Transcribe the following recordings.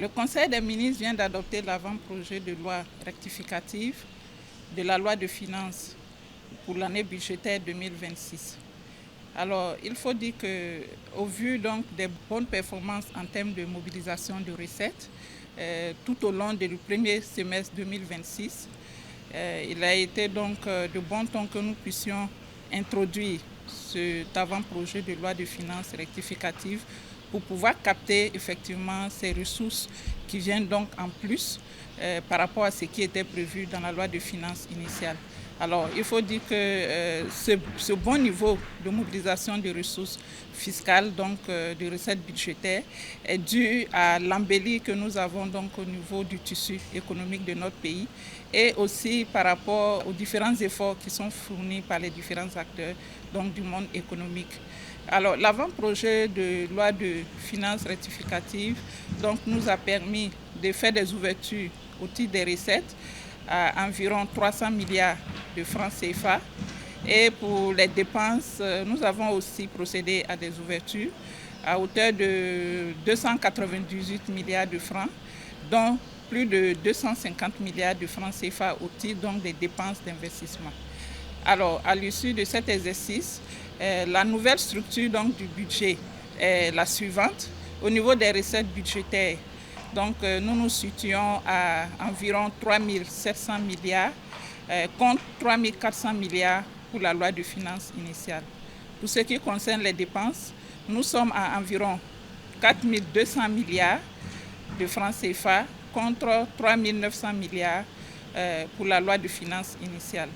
Le Conseil des ministres vient d'adopter l'avant-projet de loi rectificative de la loi de finances pour l'année budgétaire 2026. Alors, il faut dire qu'au vu donc des bonnes performances en termes de mobilisation de recettes, tout au long du premier semestre 2026, il a été donc de bon ton que nous puissions introduire cet avant-projet de loi de finances rectificative pour pouvoir capter effectivement ces ressources qui viennent donc en plus par rapport à ce qui était prévu dans la loi de finances initiale. Alors, il faut dire que ce bon niveau de mobilisation des ressources fiscales, donc de recettes budgétaires, est dû à l'embellie que nous avons donc au niveau du tissu économique de notre pays et aussi par rapport aux différents efforts qui sont fournis par les différents acteurs donc, du monde économique. Alors, l'avant-projet de loi de finances rectificative donc, nous a permis de faire des ouvertures au titre des recettes à environ 300 milliards de francs CFA. Et pour les dépenses, nous avons aussi procédé à des ouvertures à hauteur de 298 milliards de francs, dont plus de 250 milliards de francs CFA au titre donc, des dépenses d'investissement. Alors, à l'issue de cet exercice, la nouvelle structure donc, du budget est la suivante. Au niveau des recettes budgétaires, donc, nous nous situons à environ 3 700 milliards contre 3 400 milliards pour la loi de finances initiale. Pour ce qui concerne les dépenses, nous sommes à environ 4 200 milliards de francs CFA contre 3 900 milliards pour la loi de finances initiale.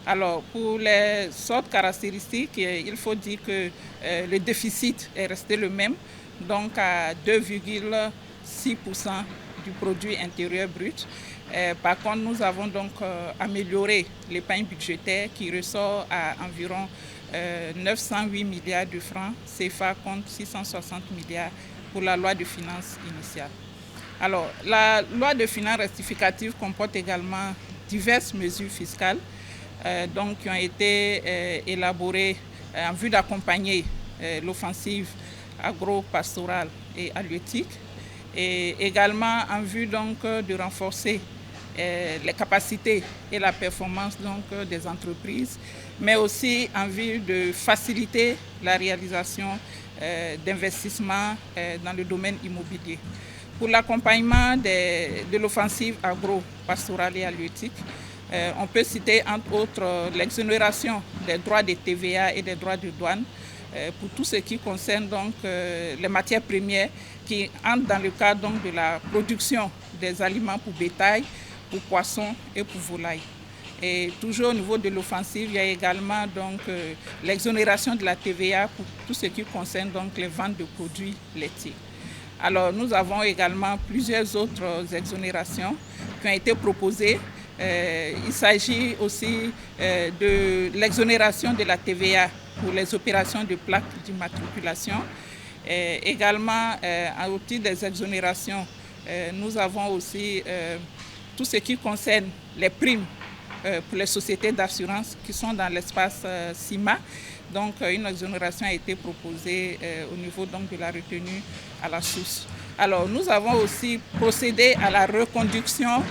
Alors, pour les autres caractéristiques, il faut dire que le déficit est resté le même, donc à 2,6% du produit intérieur brut. Par contre, nous avons donc amélioré l'épargne budgétaire qui ressort à environ 908 milliards de francs CFA contre 660 milliards pour la loi de finances initiale. Alors, la loi de finances rectificative comporte également diverses mesures fiscales donc, qui ont été élaborées en vue d'accompagner l'offensive agro-pastorale et halieutique et également en vue donc, de renforcer les capacités et la performance donc, des entreprises, mais aussi en vue de faciliter la réalisation d'investissements dans le domaine immobilier. Pour l'accompagnement de l'offensive agro-pastorale et halieutique, on peut citer entre autres l'exonération des droits de TVA et des droits de douane pour tout ce qui concerne donc, les matières premières qui entrent dans le cadre donc, de la production des aliments pour bétail, pour poissons et pour volailles. Et toujours au niveau de l'offensive, il y a également donc, l'exonération de la TVA pour tout ce qui concerne donc, les ventes de produits laitiers. Alors nous avons également plusieurs autres exonérations qui ont été proposées. Il s'agit aussi de l'exonération de la TVA pour les opérations de plaques d'immatriculation. Également, au titre des exonérations, nous avons aussi tout ce qui concerne les primes pour les sociétés d'assurance qui sont dans l'espace CIMA. Donc, une exonération a été proposée au niveau donc, de la retenue à la source. Alors, nous avons aussi procédé à la reconduction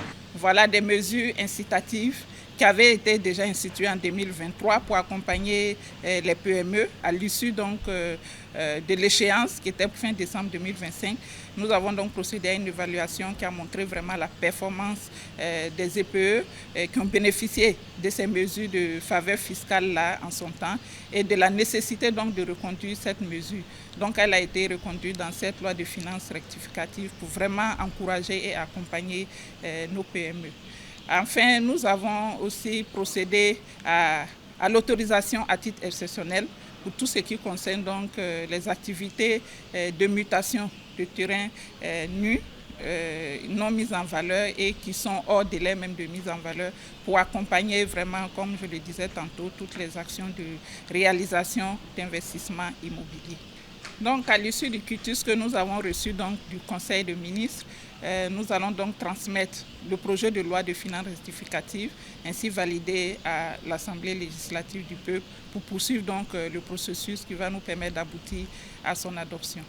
des mesures incitatives qui avaient été déjà instituées en 2023 pour accompagner les PME à l'issue donc de l'échéance qui était fin décembre 2025. Nous avons donc procédé à une évaluation qui a montré vraiment la performance des EPE qui ont bénéficié de ces mesures de faveur fiscale-là en son temps et de la nécessité donc de reconduire cette mesure. Donc elle a été reconduite dans cette loi de finances rectificative pour vraiment encourager et accompagner nos PME. Enfin, nous avons aussi procédé à l'autorisation à titre exceptionnel pour tout ce qui concerne donc les activités de mutation de terrain nus, non mises en valeur et qui sont hors délai même de mise en valeur pour accompagner vraiment, comme je le disais tantôt, toutes les actions de réalisation d'investissement immobilier. Donc, à l'issue du quitus que nous avons reçu donc, du Conseil des ministres, nous allons donc transmettre le projet de loi de finances rectificative ainsi validé à l'Assemblée législative du peuple pour poursuivre donc le processus qui va nous permettre d'aboutir à son adoption.